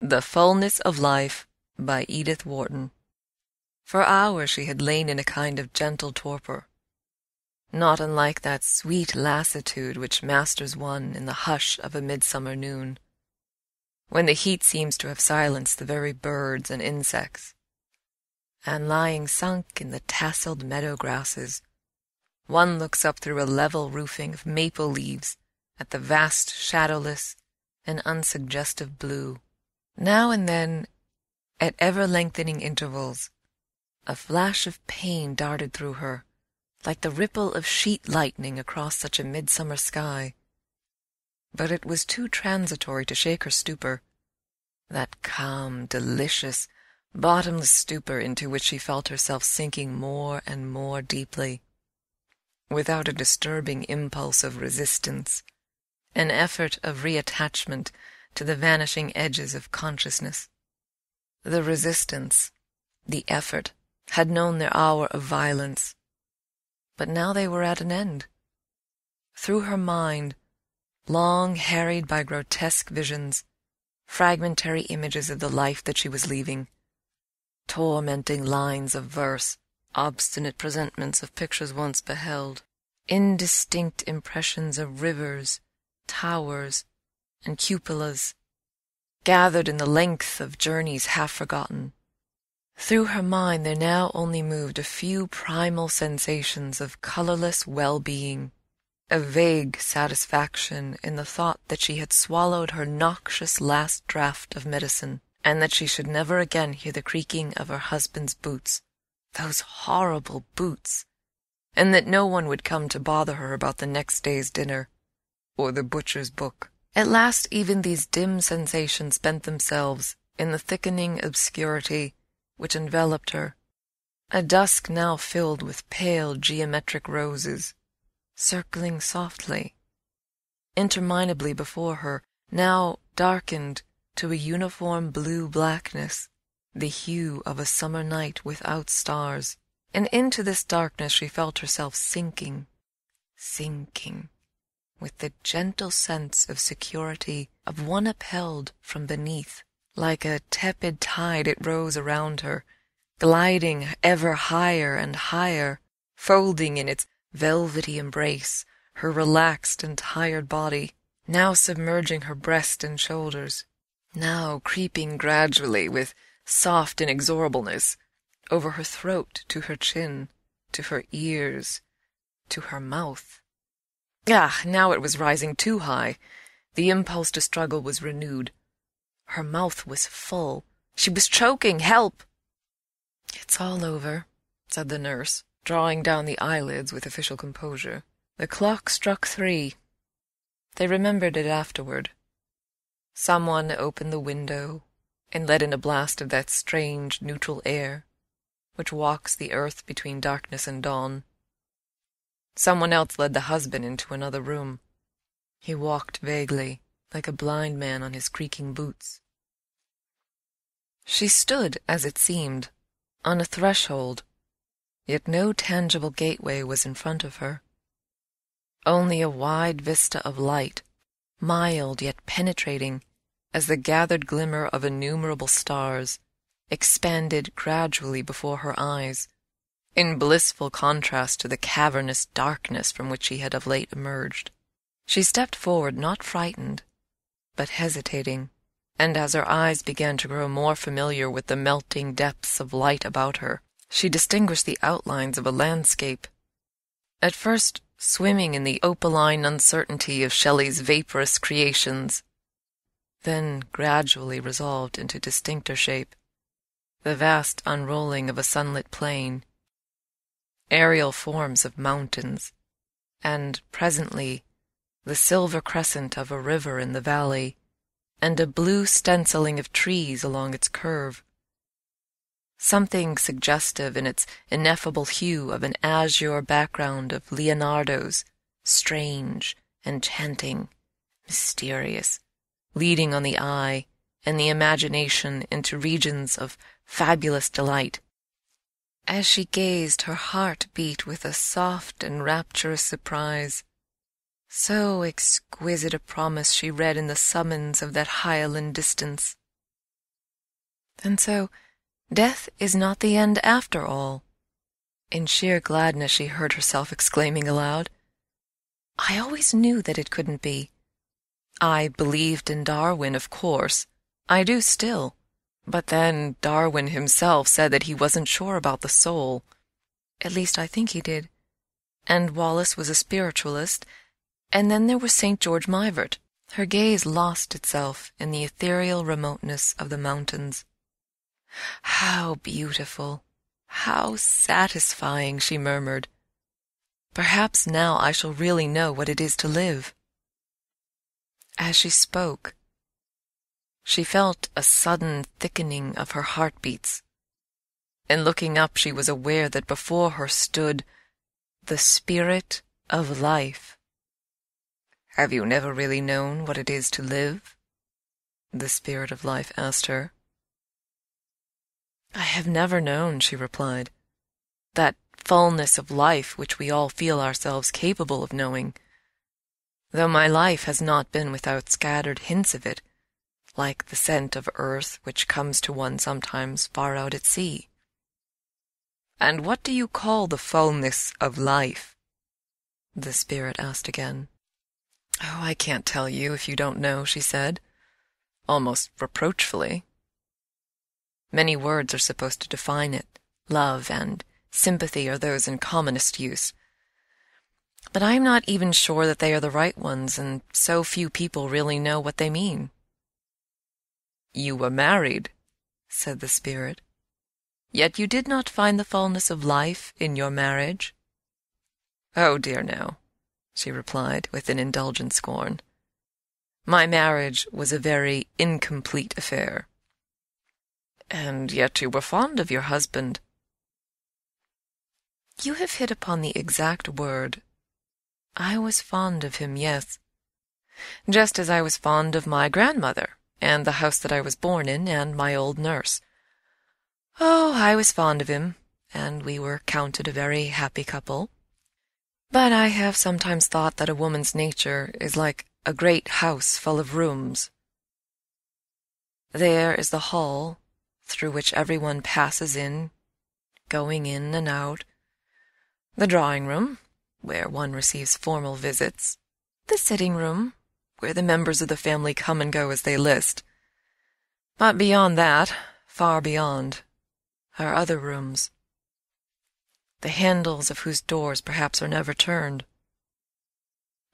The Fulness of Life by Edith Wharton. For hours she had lain in a kind of gentle torpor, not unlike that sweet lassitude which masters one in the hush of a midsummer noon, when the heat seems to have silenced the very birds and insects, and lying sunk in the tasseled meadow grasses, one looks up through a level roofing of maple leaves at the vast shadowless and unsuggestive blue. Now and then, at ever-lengthening intervals, a flash of pain darted through her, like the ripple of sheet lightning across such a midsummer sky. But it was too transitory to shake her stupor, that calm, delicious, bottomless stupor into which she felt herself sinking more and more deeply, without a disturbing impulse of resistance, an effort of reattachment to the vanishing edges of consciousness. The resistance, the effort, had known their hour of violence, but now they were at an end. Through her mind, long harried by grotesque visions, fragmentary images of the life that she was leaving, tormenting lines of verse, obstinate presentments of pictures once beheld, indistinct impressions of rivers, towers, and cupolas, gathered in the length of journeys half forgotten. Through her mind there now only moved a few primal sensations of colorless well-being, a vague satisfaction in the thought that she had swallowed her noxious last draught of medicine, and that she should never again hear the creaking of her husband's boots, those horrible boots, and that no one would come to bother her about the next day's dinner, or the butcher's book. At last even these dim sensations spent themselves in the thickening obscurity which enveloped her, a dusk now filled with pale geometric roses, circling softly, interminably before her, now darkened to a uniform blue blackness, the hue of a summer night without stars, and into this darkness she felt herself sinking, with the gentle sense of security of one upheld from beneath. Like a tepid tide it rose around her, gliding ever higher and higher, folding in its velvety embrace her relaxed and tired body, now submerging her breast and shoulders, now creeping gradually with soft inexorableness over her throat to her chin, to her ears, to her mouth. Now it was rising too high. The impulse to struggle was renewed. Her mouth was full. She was choking. Help! "It's all over," said the nurse, drawing down the eyelids with official composure. The clock struck 3. They remembered it afterward. Someone opened the window and let in a blast of that strange neutral air which walks the earth between darkness and dawn. Someone else led the husband into another room. He walked vaguely, like a blind man on his creaking boots. She stood, as it seemed, on a threshold, yet no tangible gateway was in front of her. Only a wide vista of light, mild yet penetrating, as the gathered glimmer of innumerable stars, expanded gradually before her eyes, in blissful contrast to the cavernous darkness from which she had of late emerged. She stepped forward, not frightened, but hesitating, and as her eyes began to grow more familiar with the melting depths of light about her, she distinguished the outlines of a landscape, at first swimming in the opaline uncertainty of Shelley's vaporous creations, then gradually resolved into distincter shape, the vast unrolling of a sunlit plain, aerial forms of mountains, and, presently, the silver crescent of a river in the valley, and a blue stenciling of trees along its curve. Something suggestive in its ineffable hue of an azure background of Leonardo's, strange, enchanting, mysterious, leading on the eye and the imagination into regions of fabulous delight. As she gazed, her heart beat with a soft and rapturous surprise. So exquisite a promise she read in the summons of that Highland distance. And so, death is not the end after all. In sheer gladness she heard herself exclaiming aloud, I always knew that it couldn't be. I believed in Darwin, of course. I do still. But then Darwin himself said that he wasn't sure about the soul. At least I think he did. And Wallace was a spiritualist. And then there was St. George Mivart. Her gaze lost itself in the ethereal remoteness of the mountains. How beautiful! How satisfying, she murmured. Perhaps now I shall really know what it is to live. As she spoke, she felt a sudden thickening of her heartbeats, and looking up she was aware that before her stood the Spirit of Life. Have you never really known what it is to live? The Spirit of Life asked her. I have never known, she replied, that fullness of life which we all feel ourselves capable of knowing, though my life has not been without scattered hints of it, like the scent of earth which comes to one sometimes far out at sea. And what do you call the fullness of life? The Spirit asked again. Oh, I can't tell you if you don't know, she said, almost reproachfully. Many words are supposed to define it. Love and sympathy are those in commonest use. But I am not even sure that they are the right ones, and so few people really know what they mean. You were married, said the Spirit. Yet you did not find the fullness of life in your marriage? Oh, dear, no, she replied with an indulgent scorn. My marriage was a very incomplete affair. And yet you were fond of your husband. You have hit upon the exact word. I was fond of him, yes. Just as I was fond of my grandmother, and the house that I was born in, and my old nurse. Oh, I was fond of him, and we were counted a very happy couple. But I have sometimes thought that a woman's nature is like a great house full of rooms. There is the hall, through which everyone passes in, going in and out, the drawing-room, where one receives formal visits, the sitting-room, where the members of the family come and go as they list. But beyond that, far beyond, are other rooms, the handles of whose doors perhaps are never turned.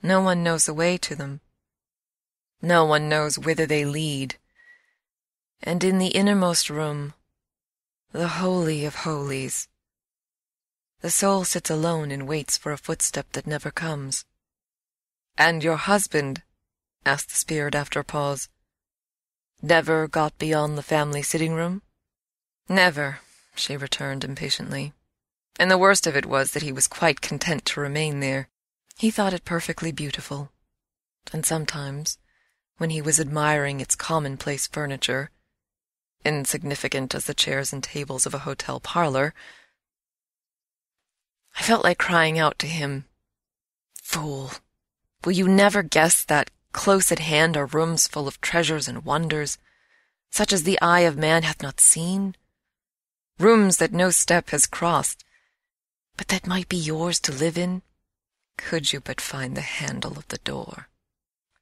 No one knows the way to them. No one knows whither they lead. And in the innermost room, the holy of holies, the soul sits alone and waits for a footstep that never comes. And your husband, asked the Spirit after a pause, never got beyond the family sitting-room? Never, she returned impatiently. And the worst of it was that he was quite content to remain there. He thought it perfectly beautiful. And sometimes, when he was admiring its commonplace furniture, insignificant as the chairs and tables of a hotel parlor, I felt like crying out to him, Fool, will you never guess that close at hand are rooms full of treasures and wonders, such as the eye of man hath not seen? Rooms that no step has crossed, but that might be yours to live in, could you but find the handle of the door.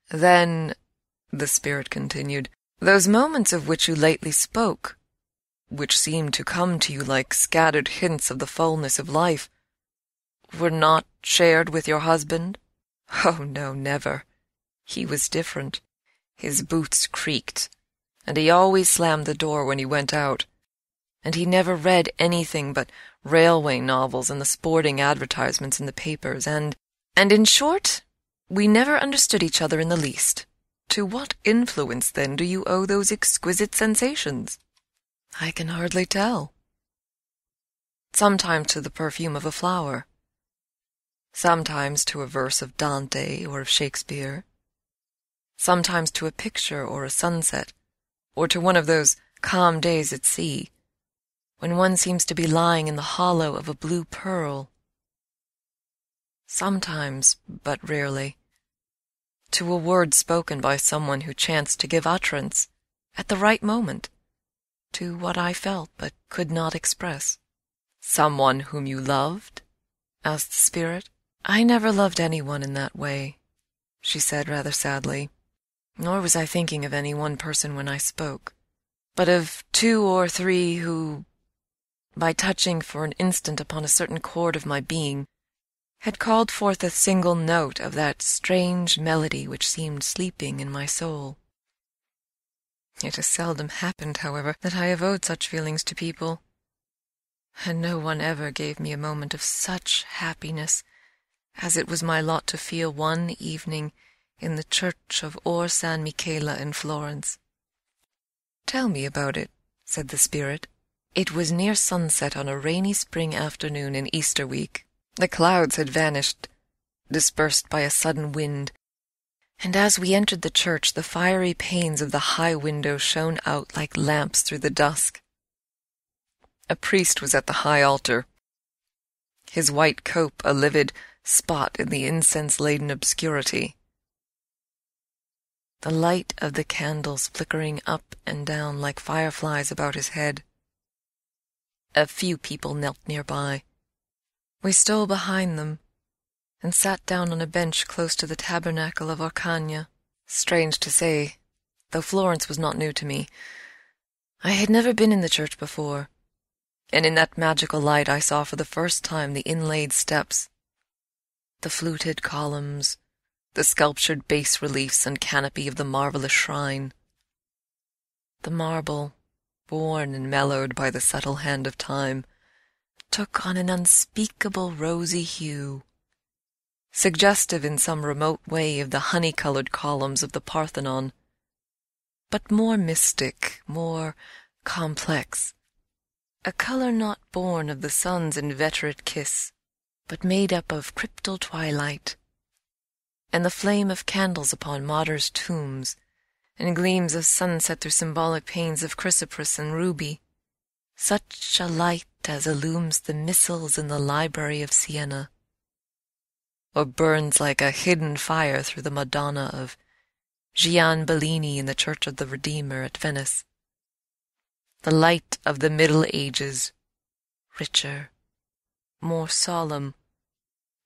Then, the Spirit continued, those moments of which you lately spoke, which seemed to come to you like scattered hints of the fullness of life, were not shared with your husband? Oh, no, never. He was different. His boots creaked, and he always slammed the door when he went out, and he never read anything but railway novels and the sporting advertisements in the papers, and in short, we never understood each other in the least. To what influence, then, do you owe those exquisite sensations? I can hardly tell. Sometimes to the perfume of a flower, sometimes to a verse of Dante or of Shakespeare, sometimes to a picture or a sunset, or to one of those calm days at sea, when one seems to be lying in the hollow of a blue pearl. Sometimes, but rarely, to a word spoken by someone who chanced to give utterance, at the right moment, to what I felt but could not express. "Someone whom you loved?" asked the spirit. "I never loved anyone in that way," she said rather sadly. "Nor was I thinking of any one person when I spoke, but of 2 or 3 who, by touching for an instant upon a certain chord of my being, had called forth a single note of that strange melody which seemed sleeping in my soul. It has seldom happened, however, that I have owed such feelings to people, and no one ever gave me a moment of such happiness as it was my lot to feel one evening in the church of Or San Michele in Florence." "Tell me about it," said the spirit. "It was near sunset on a rainy spring afternoon in Easter week. The clouds had vanished, dispersed by a sudden wind, and as we entered the church the fiery panes of the high window shone out like lamps through the dusk. A priest was at the high altar, his white cope a livid spot in the incense-laden obscurity, the light of the candles flickering up and down like fireflies about his head. A few people knelt nearby. We stole behind them and sat down on a bench close to the tabernacle of Orcagna. Strange to say, though Florence was not new to me, I had never been in the church before, and in that magical light I saw for the first time the inlaid steps, the fluted columns, the sculptured bas-reliefs and canopy of the marvelous shrine. The marble, worn and mellowed by the subtle hand of time, took on an unspeakable rosy hue, suggestive in some remote way of the honey-colored columns of the Parthenon, but more mystic, more complex, a color not born of the sun's inveterate kiss, but made up of cryptal twilight, and the flame of candles upon martyrs' tombs, and gleams of sunset through symbolic panes of chrysoprase and ruby, such a light as illumes the missals in the library of Siena, or burns like a hidden fire through the Madonna of Gian Bellini in the Church of the Redeemer at Venice. The light of the Middle Ages, richer, more solemn,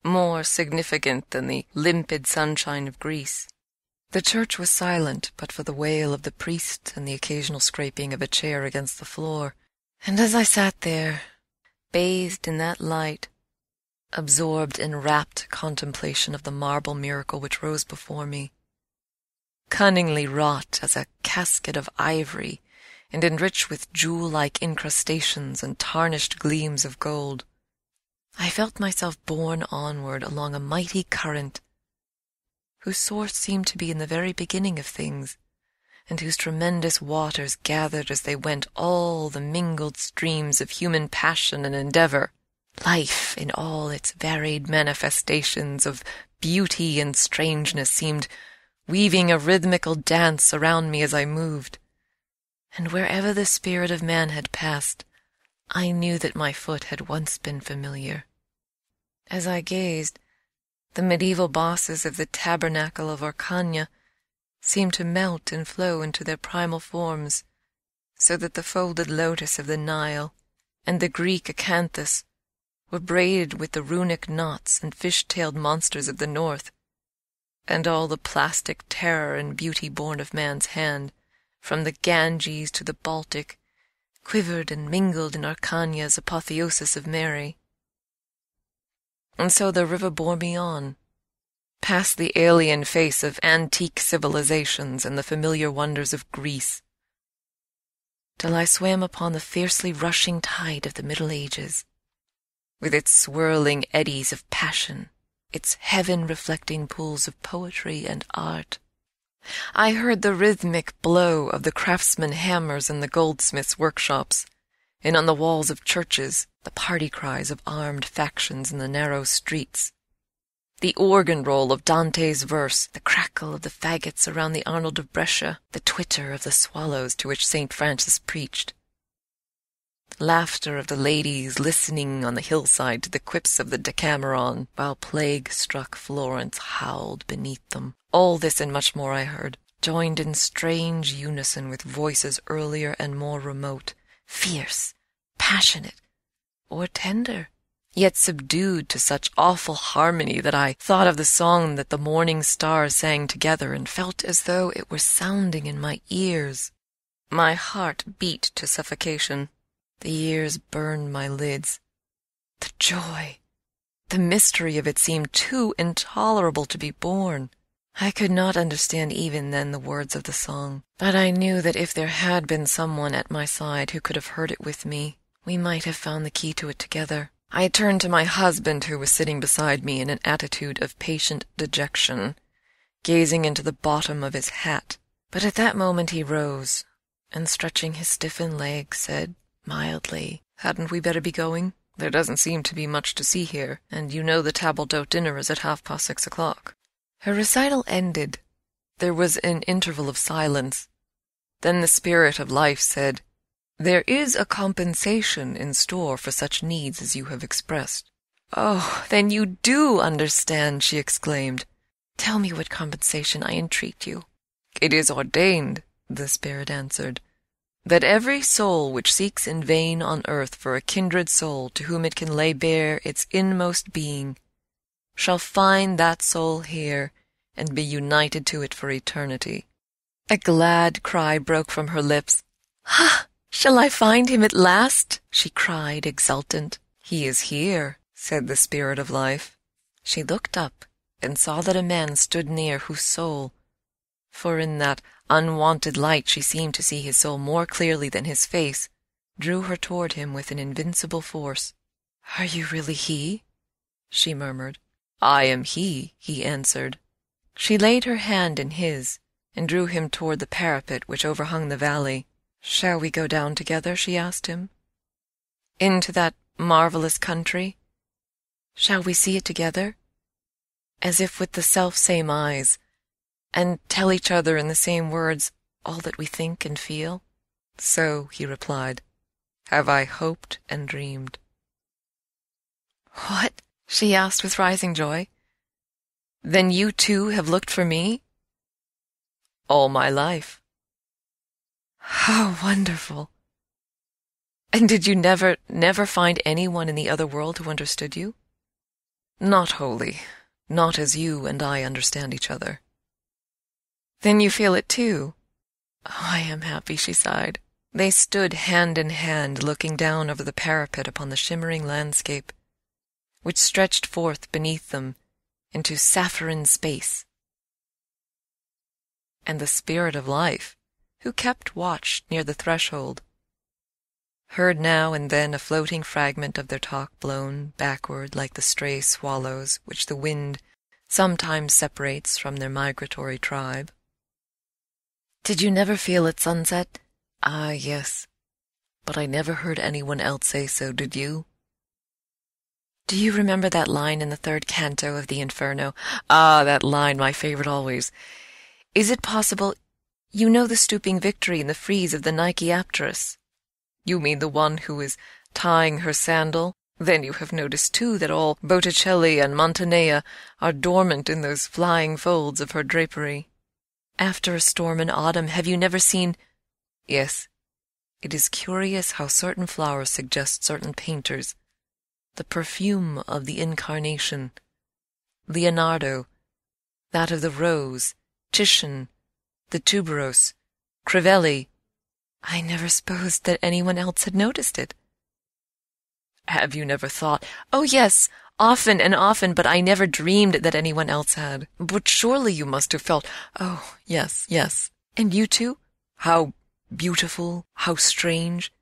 more significant than the limpid sunshine of Greece. The church was silent but for the wail of the priest and the occasional scraping of a chair against the floor, and as I sat there, bathed in that light, absorbed in rapt contemplation of the marble miracle which rose before me, cunningly wrought as a casket of ivory and enriched with jewel-like incrustations and tarnished gleams of gold, I felt myself borne onward along a mighty current, whose source seemed to be in the very beginning of things, and whose tremendous waters gathered as they went all the mingled streams of human passion and endeavor. Life in all its varied manifestations of beauty and strangeness seemed weaving a rhythmical dance around me as I moved, and wherever the spirit of man had passed, I knew that my foot had once been familiar. As I gazed, the medieval bosses of the tabernacle of Orcagna seemed to melt and flow into their primal forms, so that the folded lotus of the Nile and the Greek acanthus were braided with the runic knots and fish-tailed monsters of the north, and all the plastic terror and beauty born of man's hand, from the Ganges to the Baltic, quivered and mingled in Orcagna's apotheosis of Mary. And so the river bore me on, past the alien face of antique civilizations and the familiar wonders of Greece, till I swam upon the fiercely rushing tide of the Middle Ages, with its swirling eddies of passion, its heaven-reflecting pools of poetry and art. I heard the rhythmic blow of the craftsmen' hammers in the goldsmiths' workshops, and on the walls of churches the party cries of armed factions in the narrow streets, the organ roll of Dante's verse, the crackle of the faggots around the Arnold of Brescia, the twitter of the swallows to which St. Francis preached, the laughter of the ladies listening on the hillside to the quips of the Decameron, while plague-struck Florence howled beneath them. All this and much more I heard, joined in strange unison with voices earlier and more remote, fierce, passionate, or tender, yet subdued to such awful harmony that I thought of the song that the morning stars sang together and felt as though it were sounding in my ears. My heart beat to suffocation. The years burned my lids. The joy, the mystery of it seemed too intolerable to be borne. I could not understand even then the words of the song, but I knew that if there had been someone at my side who could have heard it with me, we might have found the key to it together. I turned to my husband, who was sitting beside me in an attitude of patient dejection, gazing into the bottom of his hat. But at that moment he rose, and stretching his stiffened legs, said mildly, "Hadn't we better be going? There doesn't seem to be much to see here, and you know the table d'hôte dinner is at 6:30. Her recital ended. There was an interval of silence. Then the Spirit of Life said, "There is a compensation in store for such needs as you have expressed." "Oh, then you do understand," she exclaimed. "Tell me what compensation, I entreat you." "It is ordained," the Spirit answered, "that every soul which seeks in vain on earth for a kindred soul to whom it can lay bare its inmost being, shall find that soul here and be united to it for eternity." A glad cry broke from her lips. "Ah, shall I find him at last?" she cried, exultant. "He is here," said the Spirit of Life. She looked up and saw that a man stood near whose soul, for in that unwonted light she seemed to see his soul more clearly than his face, drew her toward him with an invincible force. "Are you really he?" she murmured. "I am he," he answered. She laid her hand in his and drew him toward the parapet which overhung the valley. "Shall we go down together?" she asked him. "Into that marvelous country? Shall we see it together, as if with the self-same eyes, and tell each other in the same words all that we think and feel?" "So," he replied, "have I hoped and dreamed." "What?" she asked with rising joy. "Then you too have looked for me?" "All my life." "How wonderful! And did you never find anyone in the other world who understood you?" "Not wholly, not as you and I understand each other." "Then you feel it too?" "Oh, I am happy," she sighed. They stood hand in hand, looking down over the parapet upon the shimmering landscape, which stretched forth beneath them into saffron space. And the Spirit of Life, who kept watch near the threshold, heard now and then a floating fragment of their talk blown backward like the stray swallows which the wind sometimes separates from their migratory tribe. "Did you never feel at sunset?" "Ah, yes. But I never heard anyone else say so, did you?" "Do you remember that line in the third canto of the Inferno?" "Ah, that line, my favorite always. Is it possible you know the stooping Victory in the frieze of the Nike Apterus?" "You mean the one who is tying her sandal? Then you have noticed, too, that all Botticelli and Mantinea are dormant in those flying folds of her drapery." "After a storm in autumn, have you never seen—" "Yes. It is curious how certain flowers suggest certain painters. The perfume of the Incarnation, Leonardo, that of the rose, Titian, the tuberose, Crivelli." "I never supposed that anyone else had noticed it." "Have you never thought—" "Oh, yes, often and often, but I never dreamed that anyone else had." "But surely you must have felt—" "Oh, yes, yes. And you too?" "How beautiful, how strange."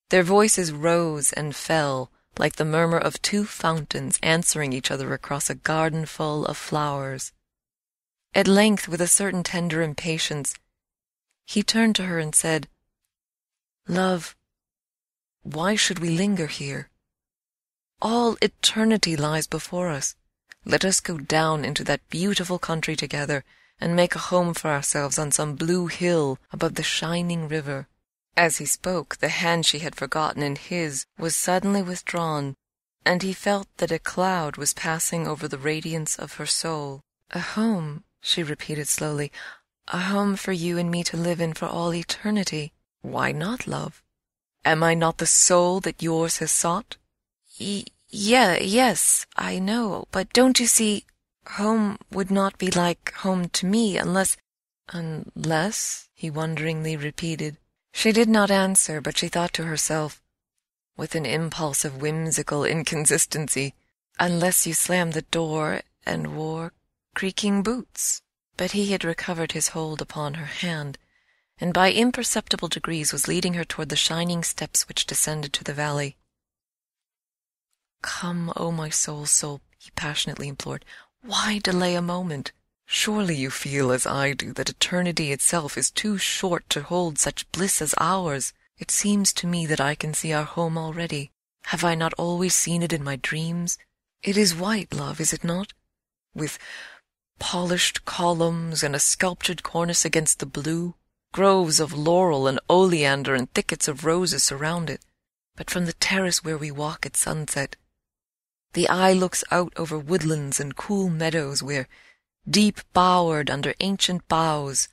Their voices rose and fell like the murmur of two fountains answering each other across a garden full of flowers. At length, with a certain tender impatience, he turned to her and said, "Love, why should we linger here? All eternity lies before us. Let us go down into that beautiful country together and make a home for ourselves on some blue hill above the shining river." As he spoke, the hand she had forgotten in his was suddenly withdrawn, and he felt that a cloud was passing over the radiance of her soul. "A home," she repeated slowly, "a home for you and me to live in for all eternity." "Why not, love? Am I not the soul that yours has sought? Yes, I know, but don't you see, home would not be like home to me unless— Unless? He wonderingly repeated. She did not answer, but she thought to herself, with an impulse of whimsical inconsistency, unless you slammed the door and wore creaking boots. But he had recovered his hold upon her hand, and by imperceptible degrees was leading her toward the shining steps which descended to the valley. "Come, O my soul's soul," he passionately implored. "Why delay a moment? Surely you feel, as I do, that eternity itself is too short to hold such bliss as ours. It seems to me that I can see our home already. Have I not always seen it in my dreams? It is white, love, is it not? With polished columns and a sculptured cornice against the blue. Groves of laurel and oleander and thickets of roses surround it. But from the terrace where we walk at sunset, the eye looks out over woodlands and cool meadows where, deep-bowered under ancient boughs,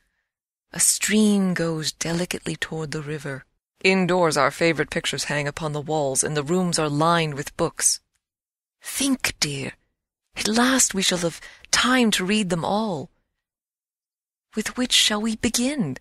a stream goes delicately toward the river. Indoors our favorite pictures hang upon the walls, and the rooms are lined with books. Think, dear, at last we shall have time to read them all. With which shall we begin?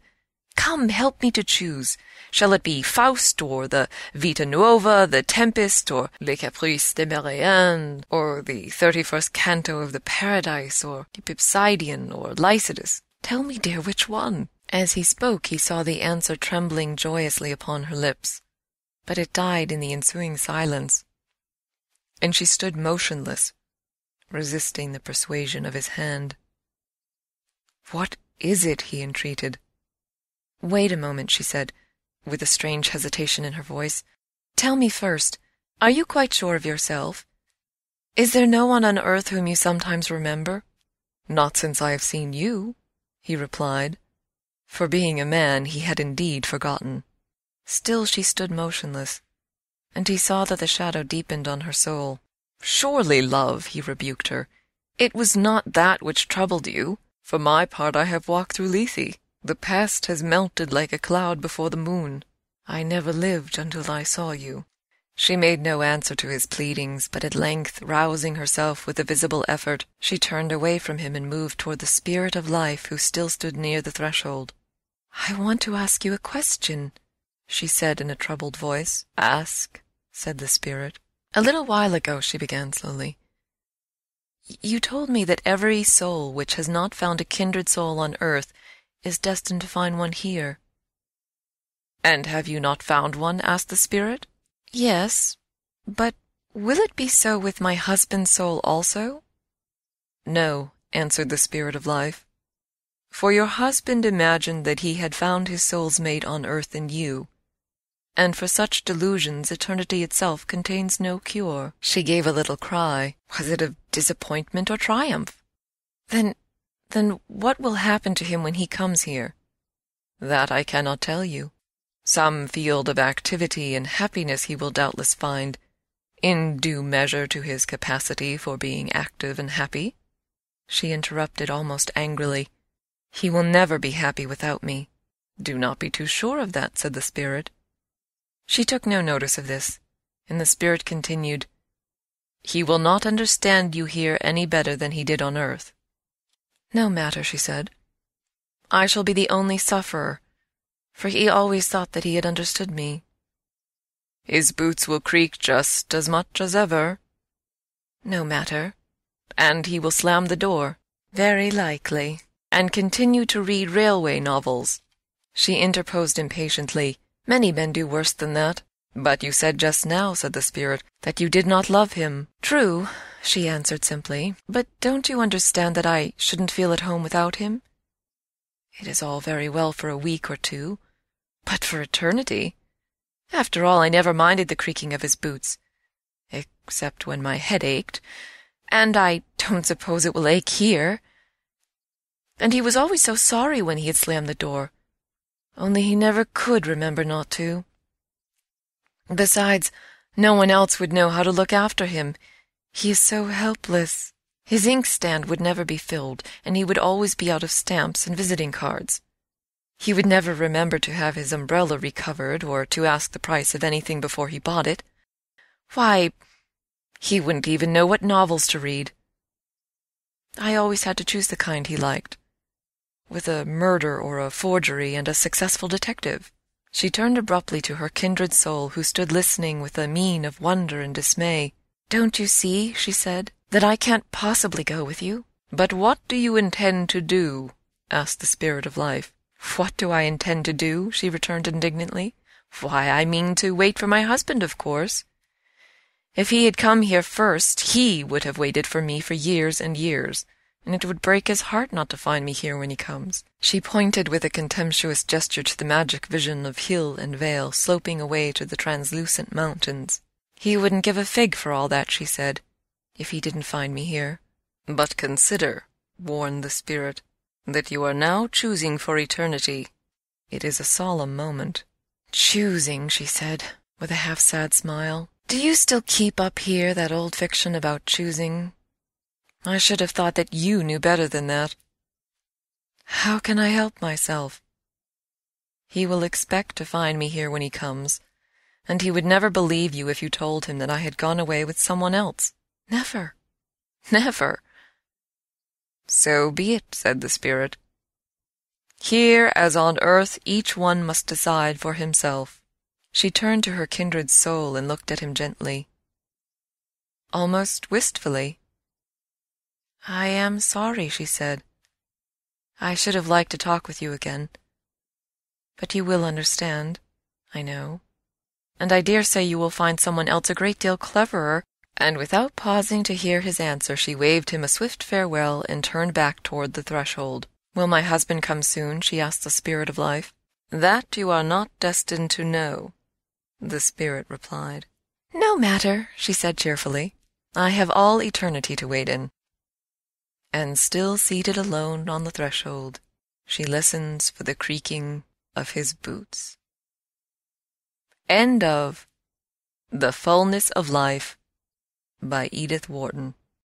Come, help me to choose. Shall it be Faust, or the Vita Nuova, the Tempest, or Les Caprices de Marianne, or the 31st Canto of the Paradise, or the Pipsidian, or Lycidas? Tell me, dear, which one?" As he spoke, he saw the answer trembling joyously upon her lips, but it died in the ensuing silence, and she stood motionless, resisting the persuasion of his hand. "What is it?" he entreated. "Wait a moment," she said, with a strange hesitation in her voice. "Tell me first, are you quite sure of yourself? Is there no one on earth whom you sometimes remember?" "Not since I have seen you," he replied. For being a man, he had indeed forgotten. Still she stood motionless, and he saw that the shadow deepened on her soul. "Surely, love," he rebuked her, "it was not that which troubled you. For my part, I have walked through Lethe. The past has melted like a cloud before the moon. I never lived until I saw you." She made no answer to his pleadings, but at length, rousing herself with a visible effort, she turned away from him and moved toward the Spirit of Life, who still stood near the threshold. "I want to ask you a question," she said in a troubled voice. "Ask," said the Spirit. "A little while ago," she began slowly, "you told me that every soul which has not found a kindred soul on earth is destined to find one here." "And have you not found one?" asked the Spirit. "Yes, but will it be so with my husband's soul also?" "No," answered the Spirit of Life, "for your husband imagined that he had found his soul's mate on earth in you, and for such delusions eternity itself contains no cure." She gave a little cry. Was it of disappointment or triumph? Then what will happen to him when he comes here?" "That I cannot tell you. Some field of activity and happiness he will doubtless find, in due measure to his capacity for being active and happy." She interrupted almost angrily. "He will never be happy without me." "Do not be too sure of that," said the Spirit. She took no notice of this, and the Spirit continued, "He will not understand you here any better than he did on earth." "No matter," she said. "I shall be the only sufferer, for he always thought that he had understood me." "His boots will creak just as much as ever." "No matter." "And he will slam the door." "Very likely." "And continue to read railway novels." She interposed impatiently. "Many men do worse than that." "But you said just now," said the Spirit, "that you did not love him." "True," she answered simply, "but don't you understand that I shouldn't feel at home without him? It is all very well for a week or two, but for eternity. After all, I never minded the creaking of his boots, except when my head ached, and I don't suppose it will ache here. And he was always so sorry when he had slammed the door, only he never could remember not to. Besides, no one else would know how to look after him. He is so helpless. His inkstand would never be filled, and he would always be out of stamps and visiting cards. He would never remember to have his umbrella recovered or to ask the price of anything before he bought it. Why, he wouldn't even know what novels to read. I always had to choose the kind he liked, with a murder or a forgery and a successful detective. She turned abruptly to her kindred soul, who stood listening with a mien of wonder and dismay. "Don't you see," she said, "that I can't possibly go with you?" "But what do you intend to do?" asked the Spirit of Life. "What do I intend to do?" she returned indignantly. "Why, I mean to wait for my husband, of course. If he had come here first, he would have waited for me for years and years, and it would break his heart not to find me here when he comes." She pointed with a contemptuous gesture to the magic vision of hill and vale sloping away to the translucent mountains. "He wouldn't give a fig for all that," she said, "if he didn't find me here." "But consider," warned the Spirit, "that you are now choosing for eternity. It is a solemn moment." "Choosing," she said, with a half-sad smile. "Do you still keep up here that old fiction about choosing? I should have thought that you knew better than that." "How can I help myself?" "He will expect to find me here when he comes, and he would never believe you if you told him that I had gone away with someone else. Never. Never." "So be it," said the Spirit. "Here, as on earth, each one must decide for himself." She turned to her kindred soul and looked at him gently, almost wistfully. "I am sorry," she said. "I should have liked to talk with you again. But you will understand, I know. And I dare say you will find someone else a great deal cleverer." And without pausing to hear his answer, she waved him a swift farewell and turned back toward the threshold. "Will my husband come soon?" she asked the Spirit of Life. "That you are not destined to know," the Spirit replied. "No matter," she said cheerfully. "I have all eternity to wait in." And still seated alone on the threshold, she listens for the creaking of his boots. End of The Fulness of Life by Edith Wharton.